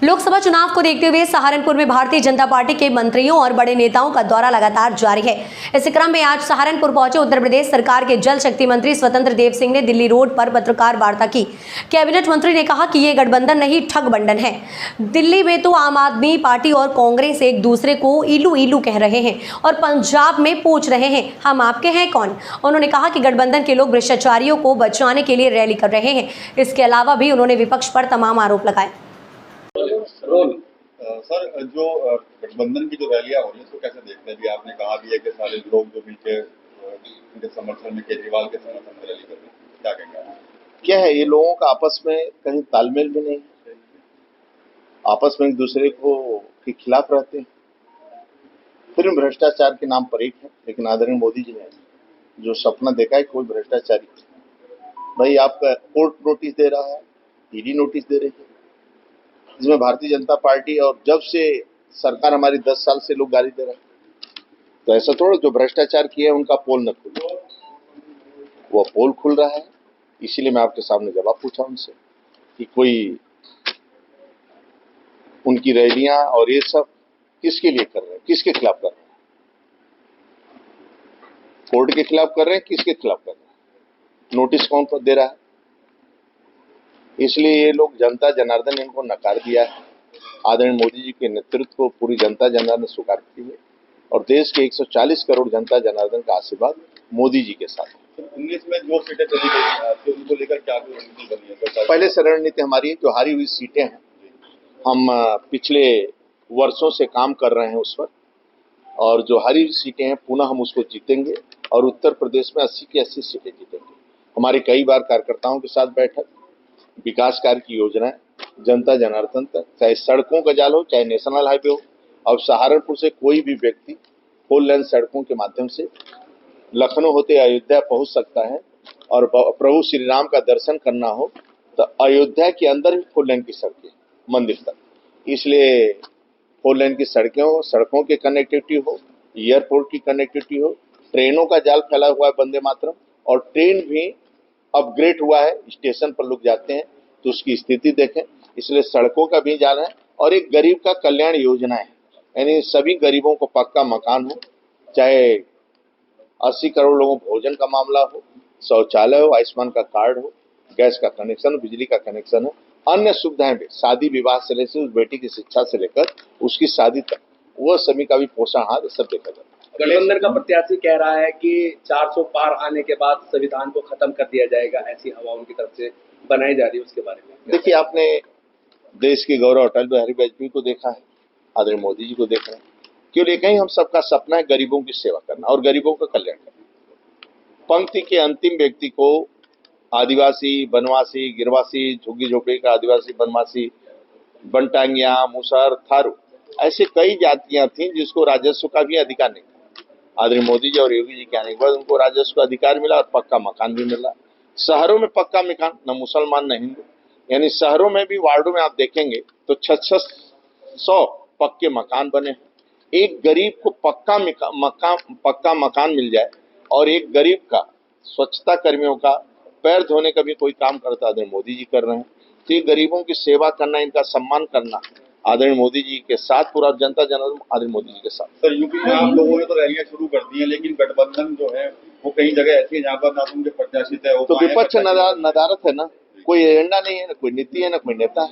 लोकसभा चुनाव को देखते हुए सहारनपुर में भारतीय जनता पार्टी के मंत्रियों और बड़े नेताओं का दौरा लगातार जारी है। इसी क्रम में आज सहारनपुर पहुंचे उत्तर प्रदेश सरकार के जल शक्ति मंत्री स्वतंत्र देव सिंह ने दिल्ली रोड पर पत्रकार वार्ता की। कैबिनेट मंत्री ने कहा कि ये गठबंधन नहीं ठग बंधन है। दिल्ली में तो आम आदमी पार्टी और कांग्रेस एक दूसरे को इलू इलू कह रहे हैं और पंजाब में पूछ रहे हैं हम आपके हैं कौन। उन्होंने कहा कि गठबंधन के लोग भ्रष्टाचारियों को बचाने के लिए रैली कर रहे हैं। इसके अलावा भी उन्होंने विपक्ष पर तमाम आरोप लगाए। सर, जो गठबंधन की जो रैलियां हो रही है उसको कैसे देखते हैं? भी आपने कहा भी है कि सारे लोग जो बीते उनके समर्थन में, केजरीवाल के समर्थन में रैली कर रहे हैं, क्या कहेंगे? क्या है, ये लोगों का आपस में कहीं तालमेल भी नहीं, आपस में एक दूसरे को के खिलाफ रहते हैं। फिर भ्रष्टाचार के नाम पर एक है, लेकिन आदरणीय मोदी जी ने जो सपना देखा है कोई भ्रष्टाचारी भाई आपका कोर्ट नोटिस दे रहा है, ईडी नोटिस दे रही है, जिसमें भारतीय जनता पार्टी और जब से सरकार हमारी 10 साल से लोग गाली दे रहे हैं। तो ऐसा थोड़ा जो भ्रष्टाचार किया है उनका पोल न खुले, वो पोल खुल रहा है। इसीलिए मैं आपके सामने जवाब पूछा उनसे कि कोई उनकी रैलियां और ये सब किसके लिए कर रहे हैं, किसके खिलाफ कर रहे हैं? कोर्ट के खिलाफ कर रहे हैं, किसके खिलाफ कर रहे हैं? नोटिस कौन दे रहा है? इसलिए ये लोग जनता जनार्दन इनको नकार दिया है। आदरणीय मोदी जी के नेतृत्व को पूरी जनता जनार्दन स्वीकार की है और देश के 140 करोड़ जनता जनार्दन का आशीर्वाद मोदी जी के साथ है। 19 में जो सीटें चली गई तो उनको लेकर क्या रणनीति बनी है? पहले से रणनीति हमारी जो हारी हुई सीटें हैं, हम पिछले वर्षों से काम कर रहे हैं उस पर, और जो हारी हुई सीटें हैं पुनः हम उसको जीतेंगे और उत्तर प्रदेश में 80 की 80 सीटें जीतेंगे। हमारी कई बार कार्यकर्ताओं के साथ बैठक, विकास कार्य की योजनाएं जनता जनार्दन तक, चाहे सड़कों का जाल हो, चाहे नेशनल हाईवे हो। अब सहारनपुर से कोई भी व्यक्ति 4 लेन सड़कों के माध्यम से लखनऊ होते अयोध्या पहुंच सकता है और प्रभु श्री राम का दर्शन करना हो तो अयोध्या के अंदर भी 4 लेन की सड़कें मंदिर तक। इसलिए 4 लेन की सड़कें हो, सड़कों की कनेक्टिविटी हो, एयरपोर्ट की कनेक्टिविटी हो, ट्रेनों का जाल फैला हुआ है वंदे मातरम, और ट्रेन भी अपग्रेड हुआ है, स्टेशन पर लोग जाते हैं तो उसकी स्थिति देखें। इसलिए सड़कों का भी जाल है और एक गरीब का कल्याण योजना है, यानी सभी गरीबों को पक्का मकान हो, चाहे 80 करोड़ लोगों को भोजन का मामला हो, शौचालय हो, आयुष्मान का कार्ड हो, गैस का कनेक्शन हो, बिजली का कनेक्शन हो, अन्य सुविधाएं भी, शादी विवाह से लेकर उस बेटी की शिक्षा से लेकर उसकी शादी तक, वो सभी का भी पोषण हाथ सब देखा जाता है। गठबंधन का प्रत्याशी कह रहा है कि 400 पार आने के बाद संविधान को खत्म कर दिया जाएगा, ऐसी हवा उनकी तरफ से बनाई जा रही है, उसके बारे में देखिए, आपने देश के गौरव अटल बिहारी वाजपेयी को देखा है, आदरणीय मोदी जी को देख रहे हैं। क्यों लेकर हम सबका सपना है गरीबों की सेवा करना और गरीबों का कल्याण करना। पंक्ति के अंतिम व्यक्ति को आदिवासी, वनवासी, गिरवासी, झुग्गी झोपड़ी का आदिवासी, वनवासी, बनटांगिया, मुसर, थारू, ऐसे कई जातियां थीं जिसको राजस्व का भी अधिकार नहीं था। आदरणीय मोदी जी और योगी जी के आने के बाद उनको राजस्व का अधिकार मिला और पक्का मकान भी मिला। शहरों में पक्का मकान, न मुसलमान न हिंदू, यानी शहरों में भी, वार्डों में आप देखेंगे तो 600 पक्के मकान बने। एक गरीब को पक्का मकान मिल जाए और एक गरीब का, स्वच्छता कर्मियों का पैर धोने का भी कोई काम करता आदरणीय मोदी जी कर रहे हैं। तो ये गरीबों की सेवा करना, इनका सम्मान करना आदरणीय मोदी जी के साथ, पूरा जनता जनार्दन आदरणीय मोदी जी के साथ। सर, यूपी में आप लोगों ने तो रैलियां शुरू कर दी हैं, लेकिन गठबंधन जो है वो कई जगह ऐसी है जहाँ पर ना उनके प्रत्याशी तय हो तो विपक्ष नदारत है ना, कोई एजेंडा नहीं है, ना कोई नीति है, ना कोई नेता है।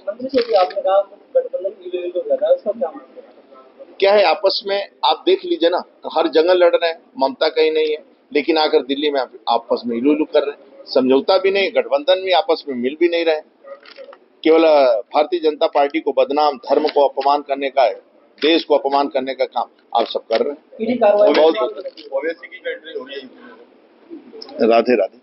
क्या है, आपस में आप देख लीजिए ना, हर जगह लड़ रहे हैं, ममता कहीं नहीं है, लेकिन आकर दिल्ली में आपस में इलू इलू कर रहे हैं। समझौता भी नहीं, गठबंधन भी आपस में मिल भी नहीं रहे। केवल भारतीय जनता पार्टी को बदनाम, धर्म को अपमान करने का, देश को अपमान करने का काम आप सब कर रहे हैं। बहुत ओवैसी की एंट्री हो रही है। राधे राधे।